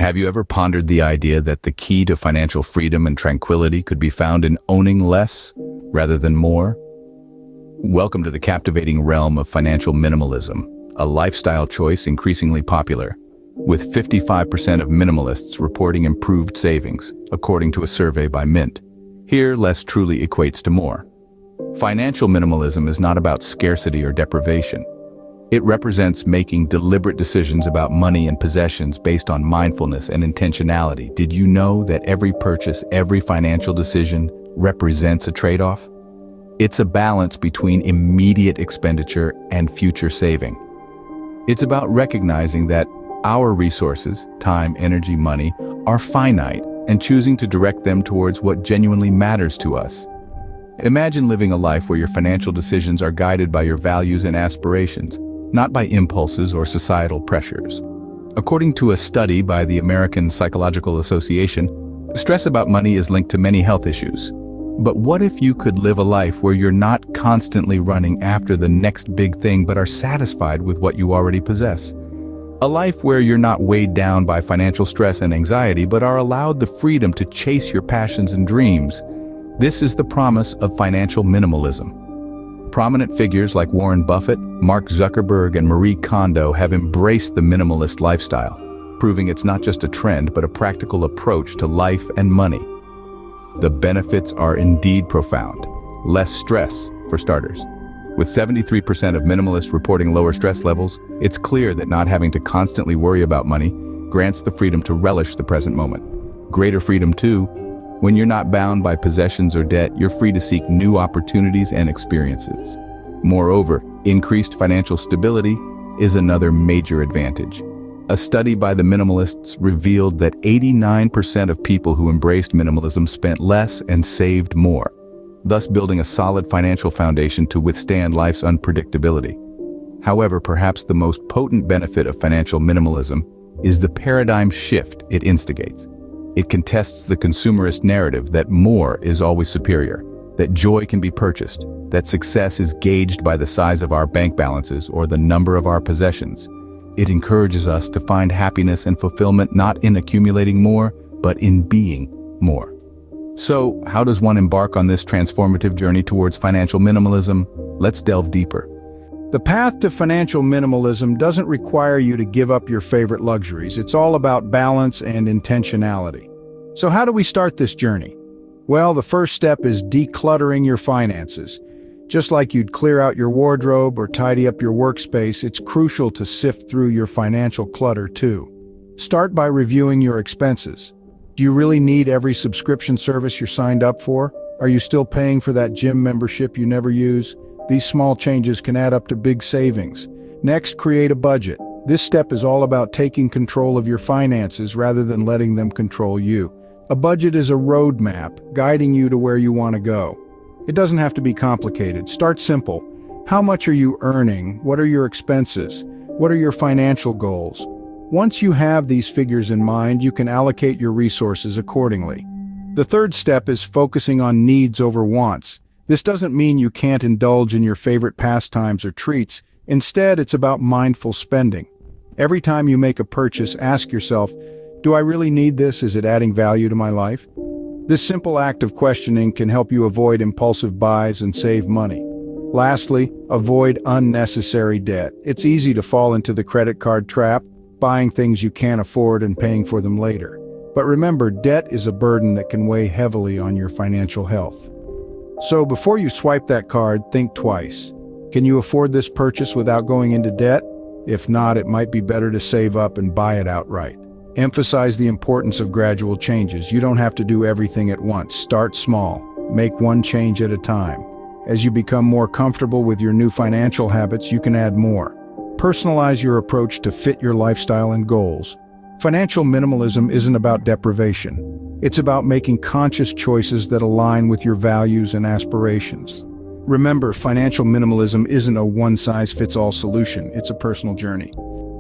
Have you ever pondered the idea that the key to financial freedom and tranquility could be found in owning less rather than more? Welcome to the captivating realm of financial minimalism, a lifestyle choice increasingly popular, with 55% of minimalists reporting improved savings, according to a survey by Mint. Here, less truly equates to more. Financial minimalism is not about scarcity or deprivation. It represents making deliberate decisions about money and possessions based on mindfulness and intentionality. Did you know that every purchase, every financial decision represents a trade-off? It's a balance between immediate expenditure and future saving. It's about recognizing that our resources, time, energy, money, are finite and choosing to direct them towards what genuinely matters to us. Imagine living a life where your financial decisions are guided by your values and aspirations, not by impulses or societal pressures. According to a study by the American Psychological Association, stress about money is linked to many health issues. But what if you could live a life where you're not constantly running after the next big thing but are satisfied with what you already possess? A life where you're not weighed down by financial stress and anxiety but are allowed the freedom to chase your passions and dreams. This is the promise of financial minimalism. Prominent figures like Warren Buffett, Mark Zuckerberg, and Marie Kondo have embraced the minimalist lifestyle, proving it's not just a trend but a practical approach to life and money. The benefits are indeed profound. Less stress, for starters. With 73% of minimalists reporting lower stress levels, it's clear that not having to constantly worry about money grants the freedom to relish the present moment. Greater freedom, too. When you're not bound by possessions or debt, you're free to seek new opportunities and experiences. Moreover, increased financial stability is another major advantage. A study by the minimalists revealed that 89% of people who embraced minimalism spent less and saved more, thus building a solid financial foundation to withstand life's unpredictability. However, perhaps the most potent benefit of financial minimalism is the paradigm shift it instigates. It contests the consumerist narrative that more is always superior, that joy can be purchased, that success is gauged by the size of our bank balances or the number of our possessions. It encourages us to find happiness and fulfillment not in accumulating more, but in being more. So, how does one embark on this transformative journey towards financial minimalism? Let's delve deeper. The path to financial minimalism doesn't require you to give up your favorite luxuries. It's all about balance and intentionality. So how do we start this journey? Well, the first step is decluttering your finances. Just like you'd clear out your wardrobe or tidy up your workspace, it's crucial to sift through your financial clutter too. Start by reviewing your expenses. Do you really need every subscription service you're signed up for? Are you still paying for that gym membership you never use? These small changes can add up to big savings. Next, create a budget. This step is all about taking control of your finances rather than letting them control you. A budget is a roadmap guiding you to where you want to go. It doesn't have to be complicated. Start simple. How much are you earning? What are your expenses? What are your financial goals? Once you have these figures in mind, you can allocate your resources accordingly. The third step is focusing on needs over wants. This doesn't mean you can't indulge in your favorite pastimes or treats. Instead, it's about mindful spending. Every time you make a purchase, ask yourself, do I really need this? Is it adding value to my life? This simple act of questioning can help you avoid impulsive buys and save money. Lastly, avoid unnecessary debt. It's easy to fall into the credit card trap, buying things you can't afford and paying for them later. But remember, debt is a burden that can weigh heavily on your financial health. So before you swipe that card, think twice. Can you afford this purchase without going into debt? If not, it might be better to save up and buy it outright. Emphasize the importance of gradual changes. You don't have to do everything at once. Start small. Make one change at a time. As you become more comfortable with your new financial habits, you can add more. Personalize your approach to fit your lifestyle and goals. Financial minimalism isn't about deprivation. It's about making conscious choices that align with your values and aspirations. Remember, financial minimalism isn't a one-size-fits-all solution. It's a personal journey.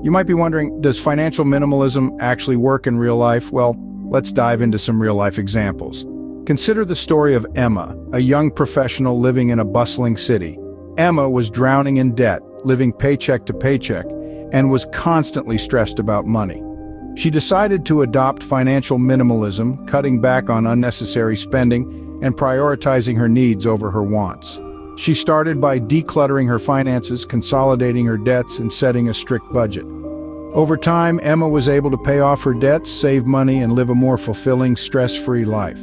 You might be wondering, does financial minimalism actually work in real life? Well, let's dive into some real-life examples. Consider the story of Emma, a young professional living in a bustling city. Emma was drowning in debt, living paycheck to paycheck, and was constantly stressed about money. She decided to adopt financial minimalism, cutting back on unnecessary spending and prioritizing her needs over her wants. She started by decluttering her finances, consolidating her debts, and setting a strict budget. Over time, Emma was able to pay off her debts, save money, and live a more fulfilling, stress-free life.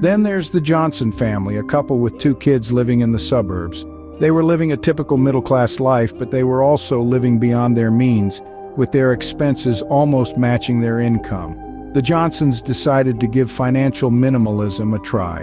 Then there's the Johnson family, a couple with 2 kids living in the suburbs. They were living a typical middle-class life, but they were also living beyond their means, with their expenses almost matching their income. The Johnsons decided to give financial minimalism a try.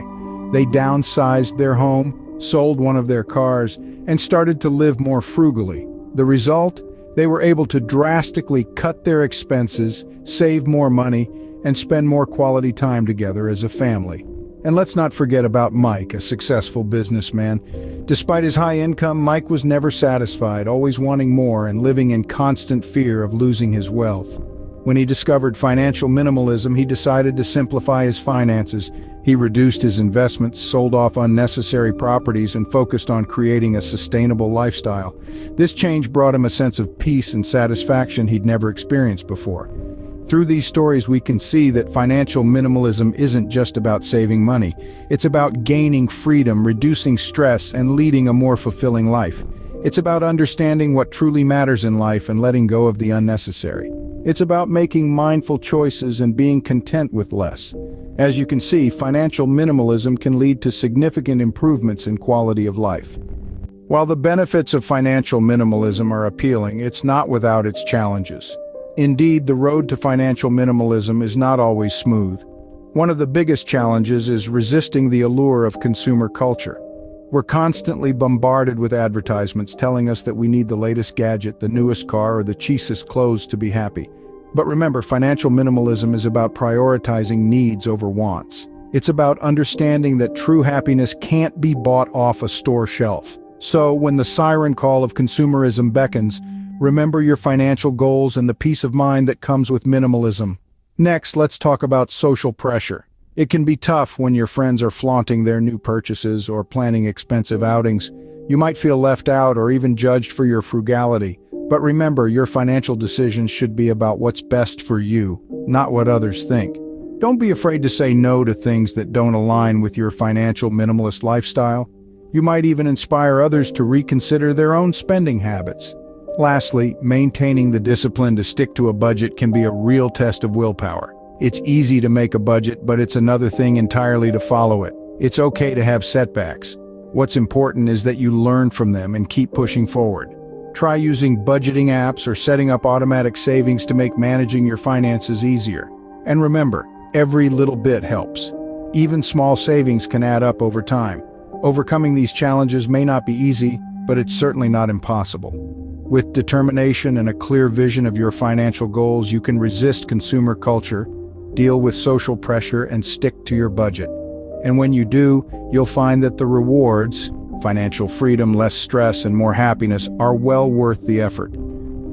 They downsized their home, sold one of their cars, and started to live more frugally. The result? They were able to drastically cut their expenses, save more money, and spend more quality time together as a family. And let's not forget about Mike, a successful businessman. Despite his high income, Mike was never satisfied, always wanting more and living in constant fear of losing his wealth. When he discovered financial minimalism, he decided to simplify his finances. He reduced his investments, sold off unnecessary properties, and focused on creating a sustainable lifestyle. This change brought him a sense of peace and satisfaction he'd never experienced before. Through these stories, we can see that financial minimalism isn't just about saving money. It's about gaining freedom, reducing stress, and leading a more fulfilling life. It's about understanding what truly matters in life and letting go of the unnecessary. It's about making mindful choices and being content with less. As you can see, financial minimalism can lead to significant improvements in quality of life. While the benefits of financial minimalism are appealing, it's not without its challenges. Indeed, the road to financial minimalism is not always smooth. One of the biggest challenges is resisting the allure of consumer culture. We're constantly bombarded with advertisements telling us that we need the latest gadget, the newest car, or the cheapest clothes to be happy. But remember, financial minimalism is about prioritizing needs over wants. It's about understanding that true happiness can't be bought off a store shelf. So, when the siren call of consumerism beckons, remember your financial goals and the peace of mind that comes with minimalism. Next, let's talk about social pressure. It can be tough when your friends are flaunting their new purchases or planning expensive outings. You might feel left out or even judged for your frugality. But remember, your financial decisions should be about what's best for you, not what others think. Don't be afraid to say no to things that don't align with your financial minimalist lifestyle. You might even inspire others to reconsider their own spending habits. Lastly, maintaining the discipline to stick to a budget can be a real test of willpower. It's easy to make a budget, but it's another thing entirely to follow it. It's okay to have setbacks. What's important is that you learn from them and keep pushing forward. Try using budgeting apps or setting up automatic savings to make managing your finances easier. And remember, every little bit helps. Even small savings can add up over time. Overcoming these challenges may not be easy, but it's certainly not impossible. With determination and a clear vision of your financial goals, you can resist consumer culture, deal with social pressure, and stick to your budget. And when you do, you'll find that the rewards, financial freedom, less stress, and more happiness, are well worth the effort.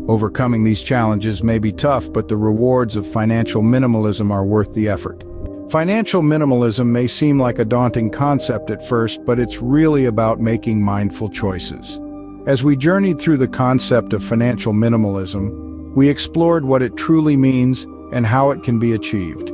Overcoming these challenges may be tough, but the rewards of financial minimalism are worth the effort. Financial minimalism may seem like a daunting concept at first, but it's really about making mindful choices. As we journeyed through the concept of financial minimalism, we explored what it truly means and how it can be achieved.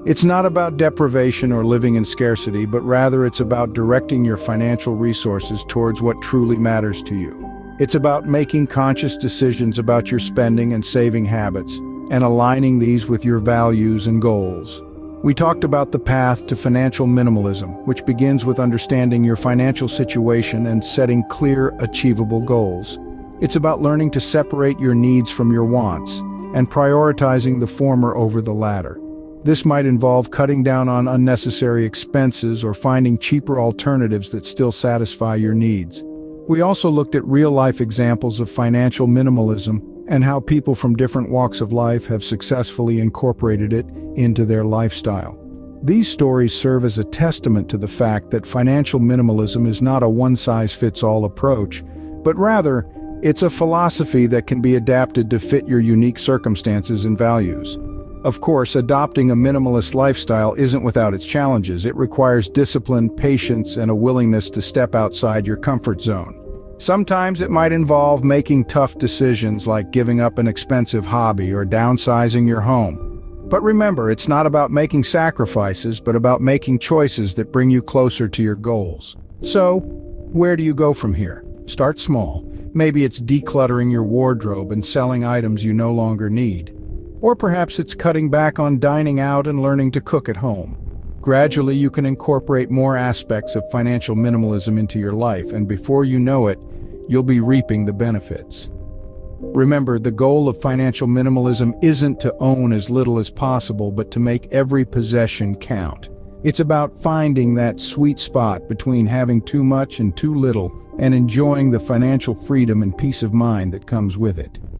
It's not about deprivation or living in scarcity, but rather it's about directing your financial resources towards what truly matters to you. It's about making conscious decisions about your spending and saving habits, and aligning these with your values and goals. We talked about the path to financial minimalism, which begins with understanding your financial situation and setting clear, achievable goals. It's about learning to separate your needs from your wants, and prioritizing the former over the latter. This might involve cutting down on unnecessary expenses or finding cheaper alternatives that still satisfy your needs. We also looked at real-life examples of financial minimalism and how people from different walks of life have successfully incorporated it into their lifestyle. These stories serve as a testament to the fact that financial minimalism is not a one-size-fits-all approach, but rather, it's a philosophy that can be adapted to fit your unique circumstances and values. Of course, adopting a minimalist lifestyle isn't without its challenges. It requires discipline, patience, and a willingness to step outside your comfort zone. Sometimes it might involve making tough decisions like giving up an expensive hobby or downsizing your home. But remember, it's not about making sacrifices, but about making choices that bring you closer to your goals. So, where do you go from here? Start small. Maybe it's decluttering your wardrobe and selling items you no longer need. Or perhaps it's cutting back on dining out and learning to cook at home. Gradually, you can incorporate more aspects of financial minimalism into your life, and before you know it, you'll be reaping the benefits. Remember, the goal of financial minimalism isn't to own as little as possible, but to make every possession count. It's about finding that sweet spot between having too much and too little, and enjoying the financial freedom and peace of mind that comes with it.